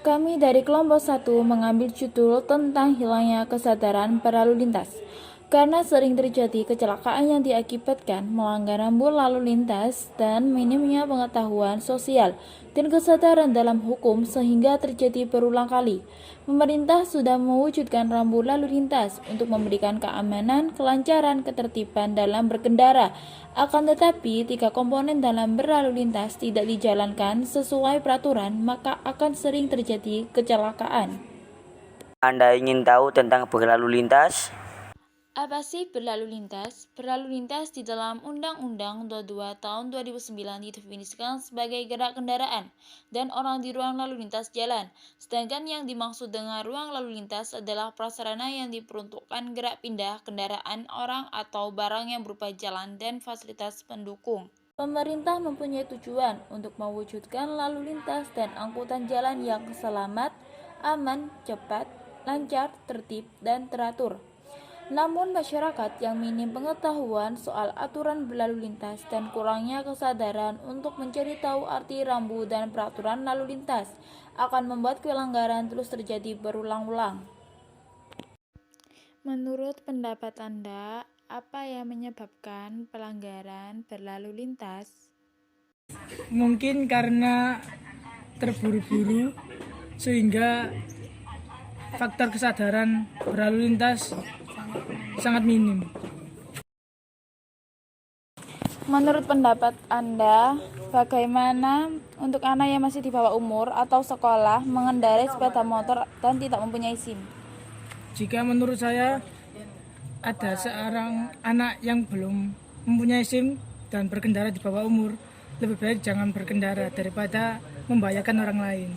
Kami dari kelompok 1 mengambil judul tentang hilangnya kesadaran berlalu lintas. Karena sering terjadi kecelakaan yang diakibatkan melanggar rambu lalu lintas dan minimnya pengetahuan sosial dan kesadaran dalam hukum sehingga terjadi berulang kali. Pemerintah sudah mewujudkan rambu lalu lintas untuk memberikan keamanan, kelancaran, ketertiban dalam berkendara. Akan tetapi, 3 komponen dalam berlalu lintas tidak dijalankan sesuai peraturan, maka akan sering terjadi kecelakaan. Anda ingin tahu tentang berlalu lintas? Apa sih berlalu lintas? Berlalu lintas di dalam Undang-Undang 22 tahun 2009 didefinisikan sebagai gerak kendaraan dan orang di ruang lalu lintas jalan. Sedangkan yang dimaksud dengan ruang lalu lintas adalah prasarana yang diperuntukkan gerak pindah kendaraan orang atau barang yang berupa jalan dan fasilitas pendukung. Pemerintah mempunyai tujuan untuk mewujudkan lalu lintas dan angkutan jalan yang selamat, aman, cepat, lancar, tertib, dan teratur. Namun masyarakat yang minim pengetahuan soal aturan berlalu lintas dan kurangnya kesadaran untuk mencari tahu arti rambu dan peraturan lalu lintas akan membuat pelanggaran terus terjadi berulang-ulang. Menurut pendapat Anda, apa yang menyebabkan pelanggaran berlalu lintas? Mungkin karena terburu-buru sehingga faktor kesadaran berlalu lintas sangat minim. Menurut pendapat Anda, bagaimana untuk anak yang masih di bawah umur atau sekolah mengendarai sepeda motor dan tidak mempunyai SIM? Jika menurut saya ada seorang anak yang belum mempunyai SIM dan berkendara di bawah umur, lebih baik jangan berkendara daripada membahayakan orang lain.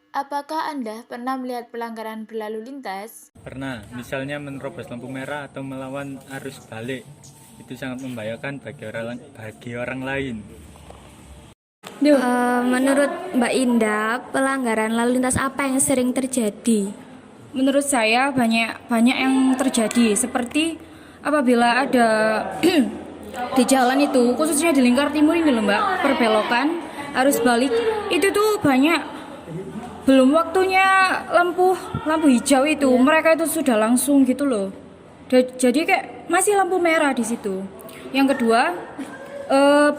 Apakah Anda pernah melihat pelanggaran berlalu lintas? Pernah, misalnya menerobos lampu merah atau melawan arus balik. Itu sangat membahayakan bagi orang lain. Menurut Mbak Indah, pelanggaran lalu lintas apa yang sering terjadi? Menurut saya banyak yang terjadi, seperti apabila ada di jalan itu, khususnya di lingkar timur ini loh Mbak, perbelokan, arus balik, itu tuh banyak belum waktunya lampu hijau itu, mereka itu sudah langsung gitu loh. Jadi kayak masih lampu merah di situ. Yang kedua,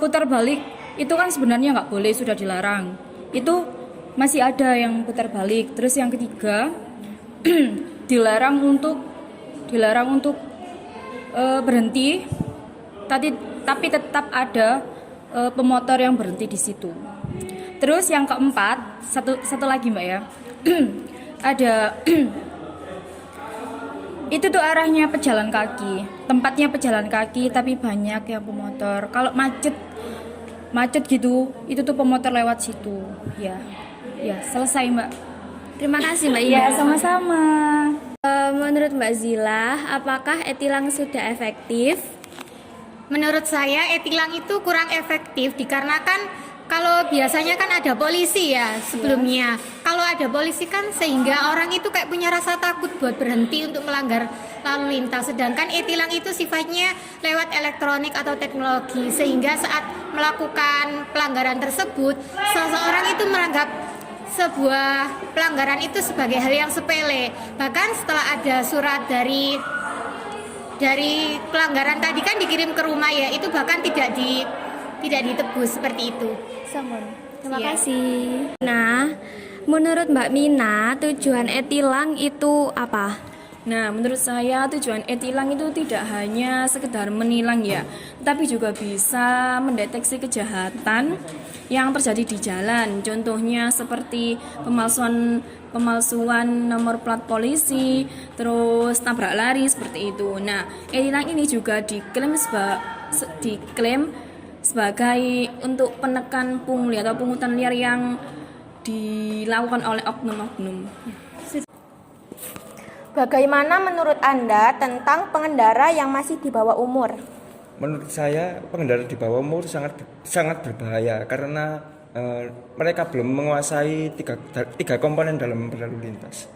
putar balik itu kan sebenarnya nggak boleh, sudah dilarang. Itu masih ada yang putar balik. Terus yang ketiga, dilarang untuk berhenti, tapi tetap ada pemotor yang berhenti di situ. Terus yang keempat, satu lagi Mbak ya, ada itu tuh arahnya pejalan kaki, tempatnya pejalan kaki tapi banyak yang pemotor. Kalau macet gitu, itu tuh pemotor lewat situ. Ya selesai Mbak. Terima kasih Mbak Indah. Ya sama-sama. Menurut Mbak Zila, apakah e-tilang sudah efektif? Menurut saya e-tilang itu kurang efektif dikarenakan kalau biasanya kan ada polisi ya sebelumnya. Kalau ada polisi kan sehingga orang itu kayak punya rasa takut buat berhenti untuk melanggar lalu lintas. Sedangkan e-tilang itu sifatnya lewat elektronik atau teknologi, sehingga saat melakukan pelanggaran tersebut, seseorang itu menganggap sebuah pelanggaran itu sebagai hal yang sepele. Bahkan setelah ada surat dari pelanggaran tadi kan dikirim ke rumah ya, itu bahkan tidak ditebus seperti itu. Terima kasih. Nah, menurut Mbak Mina, tujuan e-tilang itu apa? Nah, menurut saya tujuan e-tilang itu tidak hanya sekedar menilang ya, tapi juga bisa mendeteksi kejahatan yang terjadi di jalan. Contohnya seperti pemalsuan nomor plat polisi, terus tabrak lari seperti itu. Nah, e-tilang ini juga diklaim sebagai untuk penekan pungli atau pungutan liar yang dilakukan oleh oknum-oknum. Bagaimana menurut Anda tentang pengendara yang masih di bawah umur? Menurut saya pengendara di bawah umur sangat berbahaya karena mereka belum menguasai tiga komponen dalam berlalu lintas.